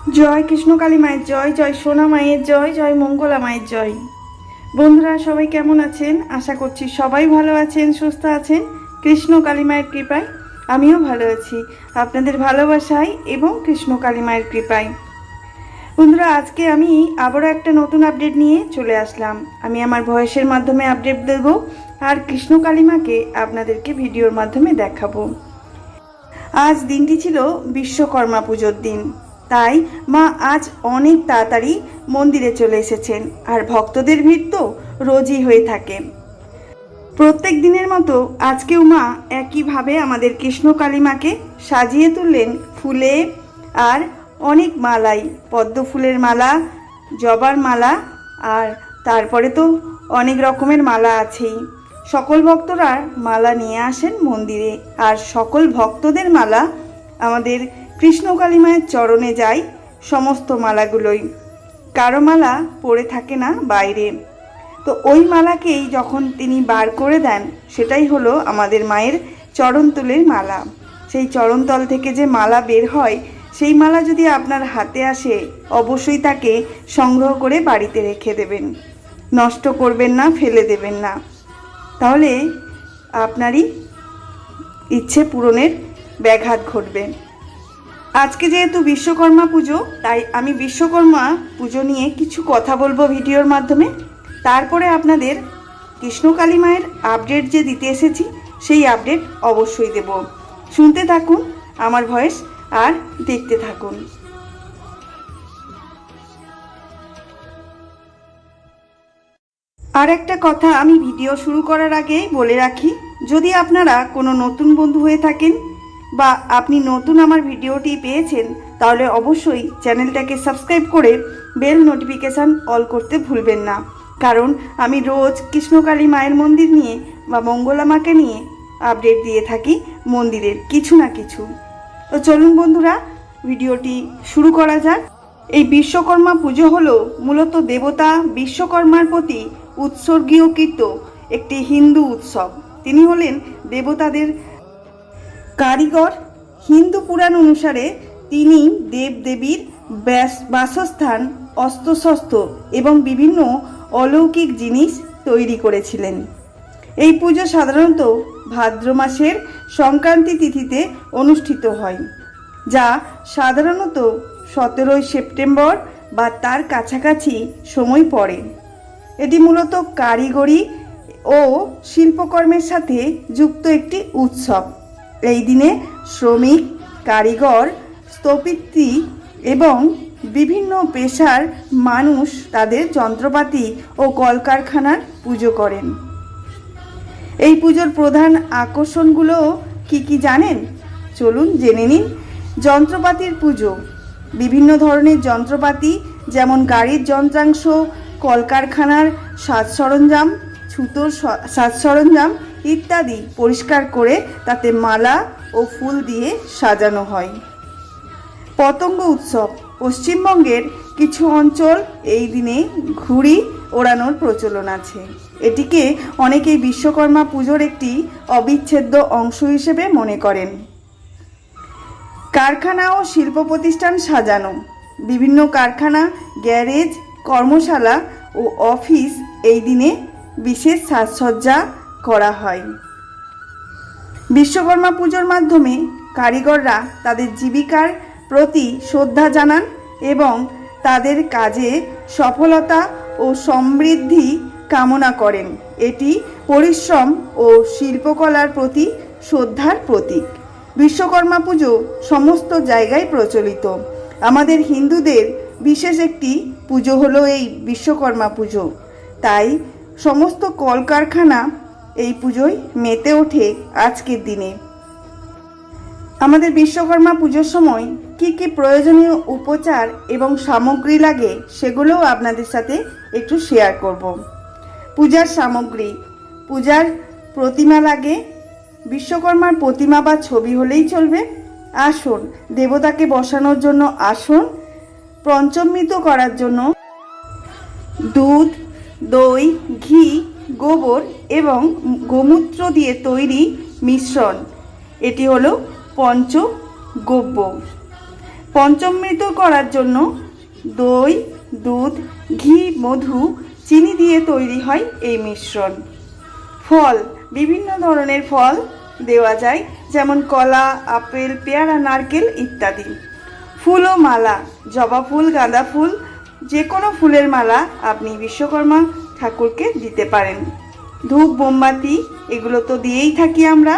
জয় কৃষ্ণকালী মায়ের জয়, জয় সোনা মায়ের জয়, জয় মঙ্গলা মায়ের জয়। বন্ধুরা সবাই কেমন আছেন? আশা করছি সবাই ভালো আছেন, সুস্থ আছেন। কৃষ্ণকালী মায়ের কৃপায় আমিও ভালো আছি, আপনাদের ভালোবাসায় এবং কৃষ্ণকালী মায়ের কৃপায়। বন্ধুরা আজকে আমি আবারও একটা নতুন আপডেট নিয়ে চলে আসলাম। আমি আমার ভয়েসের মাধ্যমে আপডেট দেব আর কৃষ্ণকালী মাকে আপনাদেরকে ভিডিওর মাধ্যমে দেখাবো। আজ দিনটি ছিল বিশ্বকর্মা পুজোর দিন, তাই মা আজ অনেক তাড়াতাড়ি মন্দিরে চলে এসেছেন। আর ভক্তদের ভিড় তো রোজই হয়ে থাকে। প্রত্যেক দিনের মতো আজকেও মা একইভাবে আমাদের কৃষ্ণকালী মাকে সাজিয়ে তুললেন ফুলে আর অনেক মালাই, পদ্ম ফুলের মালা, জবার মালা, আর তারপরে তো অনেক রকমের মালা আছেই। সকল ভক্তরা মালা নিয়ে আসেন মন্দিরে, আর সকল ভক্তদের মালা আমাদের কৃষ্ণকালী মায়ের চরণে যায়। সমস্ত মালাগুলোই, কারো মালা পড়ে থাকে না বাইরে। তো ওই মালাকেই যখন তিনি বার করে দেন, সেটাই হলো আমাদের মায়ের চরণতলের মালা। সেই চরণতল থেকে যে মালা বের হয়, সেই মালা যদি আপনার হাতে আসে, অবশ্যই তাকে সংগ্রহ করে বাড়িতে রেখে দেবেন, নষ্ট করবেন না, ফেলে দেবেন না। তাহলে আপনারই ইচ্ছে পূরণের ব্যাঘাত ঘটবে। আজকে যেহেতু বিশ্বকর্মা পুজো, তাই আমি বিশ্বকর্মা পুজো নিয়ে কিছু কথা বলবো ভিডিওর মাধ্যমে। তারপরে আপনাদের কৃষ্ণকালী মায়ের আপডেট যে দিতে এসেছি, সেই আপডেট অবশ্যই দেব। শুনতে থাকুন আমার ভয়েস আর দেখতে থাকুন। আর একটা কথা আমি ভিডিও শুরু করার আগে বলে রাখি, যদি আপনারা কোনো নতুন বন্ধু হয়ে থাকেন বা আপনি নতুন আমার ভিডিওটি পেয়েছেন, তাহলে অবশ্যই চ্যানেলটাকে সাবস্ক্রাইব করে বেল নোটিফিকেশান অল করতে ভুলবেন না। কারণ আমি রোজ কৃষ্ণকালী মায়ের মন্দির নিয়ে বা মঙ্গলা মাকে নিয়ে আপডেট দিয়ে থাকি, মন্দিরের কিছু না কিছু। তো চলুন বন্ধুরা, ভিডিওটি শুরু করা যাক। এই বিশ্বকর্মা পুজো হলো মূলত দেবতা বিশ্বকর্মার প্রতি উৎসর্গীয়কৃত একটি হিন্দু উৎসব। তিনি হলেন দেবতাদের কারিগর। হিন্দু পুরাণ অনুসারে তিনি দেবদেবীর বাসস্থান, অস্ত্রশস্ত্র এবং বিভিন্ন অলৌকিক জিনিস তৈরি করেছিলেন। এই পুজো সাধারণত ভাদ্র মাসের সংক্রান্তি তিথিতে অনুষ্ঠিত হয়, যা সাধারণত 17 সেপ্টেম্বর বা তার কাছাকাছি সময় পড়ে। এটি মূলত কারিগরি ও শিল্পকর্মের সাথে যুক্ত একটি উৎসব। এই দিনে শ্রমিক, কারিগর, স্থপতি এবং বিভিন্ন পেশার মানুষ তাদের যন্ত্রপাতি ও কলকারখানার পুজো করেন। এই পুজোর প্রধান আকর্ষণগুলো কি কি জানেন? চলুন জেনে নিন। যন্ত্রপাতির পুজো। বিভিন্ন ধরনের যন্ত্রপাতি, যেমন গাড়ির যন্ত্রাংশ, কলকারখানার সাজ সরঞ্জাম, ছুতোর সাজ সরঞ্জাম ইত্যাদি পরিষ্কার করে তাতে মালা ও ফুল দিয়ে সাজানো হয়। পতঙ্গ উৎসব। পশ্চিমবঙ্গের কিছু অঞ্চল এই দিনে ঘুড়ি ওড়ানোর প্রচলন আছে। এটিকে অনেকেই বিশ্বকর্মা পুজোর একটি অবিচ্ছেদ্য অংশ হিসেবে মনে করেন। কারখানা ও শিল্প প্রতিষ্ঠান সাজানো। বিভিন্ন কারখানা, গ্যারেজ, কর্মশালা ও অফিস এই দিনে বিশেষ সাজসজ্জা করা হয়। বিশ্বকর্মা পুজোর মাধ্যমে কারিগররা তাদের জীবিকার প্রতি শ্রদ্ধা জানান এবং তাদের কাজে সফলতা ও সমৃদ্ধি কামনা করেন। এটি পরিশ্রম ও শিল্পকলার প্রতি শ্রদ্ধার প্রতীক। বিশ্বকর্মা পুজো সমস্ত জায়গায় প্রচলিত। আমাদের হিন্দুদের বিশেষ একটি পুজো হলো এই বিশ্বকর্মা পুজো, তাই সমস্ত কলকারখানা এই পুজোয় মেতে ওঠে আজকের দিনে। আমাদের বিশ্বকর্মা পুজোর সময় কি কি প্রয়োজনীয় উপচার এবং সামগ্রী লাগে, সেগুলোও আপনাদের সাথে একটু শেয়ার করব। পূজার সামগ্রী। পূজার প্রতিমা লাগে। বিশ্বকর্মার প্রতিমা বা ছবি হলেই চলবে। আসন, দেবতাকে বসানোর জন্য আসন। পঞ্চমৃত করার জন্য দুধ, দই, ঘি, গোবর এবং গোমূত্র দিয়ে তৈরি মিশ্রণ, এটি হলো পঞ্চগব্য। পঞ্চমৃত করার জন্য দই, দুধ, ঘি, মধু, চিনি দিয়ে তৈরি হয় এই মিশ্রণ। ফল, বিভিন্ন ধরনের ফল দেওয়া যায়, যেমন কলা, আপেল, পেয়ারা, নারকেল ইত্যাদি। ফুল ও মালা, জবা ফুল, গাঁদা ফুল, যে কোনো ফুলের মালা আপনি বিশ্বকর্মা ঠাকুরকে দিতে পারেন। ধূপ, মোমবাতি এগুলো তো দিয়েই থাকি আমরা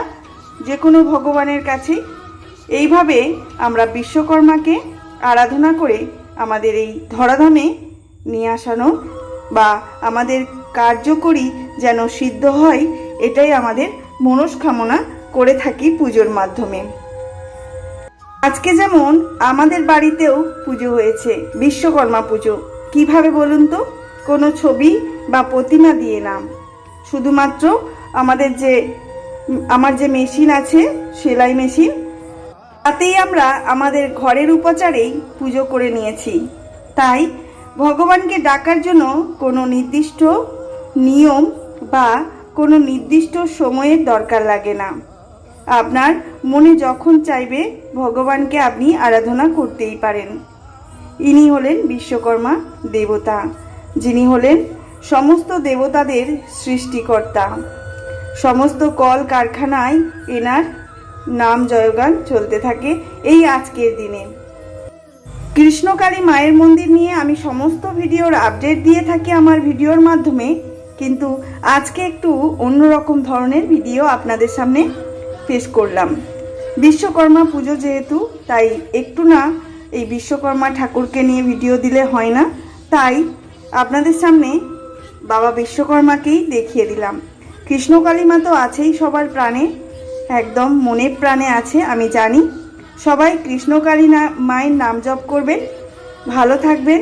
যে কোনো ভগবানের কাছে। এইভাবে আমরা বিশ্বকর্মাকে আরাধনা করে আমাদের এই ধরাধামে নিয়ে আসানো বা আমাদের কার্যকরী যেন সিদ্ধ হয়, এটাই আমাদের মনস্কামনা করে থাকি পুজোর মাধ্যমে। আজকে যেমন আমাদের বাড়িতেও পুজো হয়েছে, বিশ্বকর্মা পুজো। কিভাবে বলুন তো? কোনো ছবি বা প্রতিমা দিয়ে না, শুধুমাত্র আমার যে মেশিন আছে, সেলাই মেশিন, তাতেই আমরা আমাদের ঘরের উপচারেই পুজো করে নিয়েছি। তাই ভগবানকে ডাকার জন্য কোনো নির্দিষ্ট নিয়ম বা কোনো নির্দিষ্ট সময়ের দরকার লাগে না। আপনার মনে যখন চাইবে ভগবানকে আপনি আরাধনা করতেই পারেন। ইনি হলেন বিশ্বকর্মা দেবতা, যিনি হলেন সমস্ত দেবতাদের সৃষ্টিকর্তা। সমস্ত কল কারখানায় এনার নাম জয়গান চলতে থাকে এই আজকের দিনে। কৃষ্ণকালী মায়ের মন্দির নিয়ে আমি সমস্ত ভিডিওর আপডেট দিয়ে থাকি আমার ভিডিওর মাধ্যমে, কিন্তু আজকে একটু অন্যরকম ধরনের ভিডিও আপনাদের সামনে পেশ করলাম। বিশ্বকর্মা পুজো যেহেতু, তাই একটু না এই বিশ্বকর্মা ঠাকুরকে নিয়ে ভিডিও দিলে হয় না, তাই আপনাদের সামনে বাবা বিশ্বকর্মাকেই দেখিয়ে দিলাম। কৃষ্ণকালী মা তো আছেই সবার প্রাণে, একদম মনে প্রাণে আছে, আমি জানি। সবাই কৃষ্ণকালী মায়ের নাম জপ করবেন, ভালো থাকবেন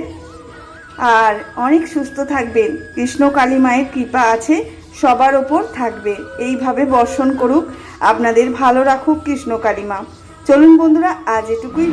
আর অনেক সুস্থ থাকবেন। কৃষ্ণকালী মায়ের কৃপা আছে, সবার ওপর থাকবে, এইভাবে বর্ষণ করুক, আপনাদের ভালো রাখুক কৃষ্ণকালী মা। চলুন বন্ধুরা, আজ এটুকুই।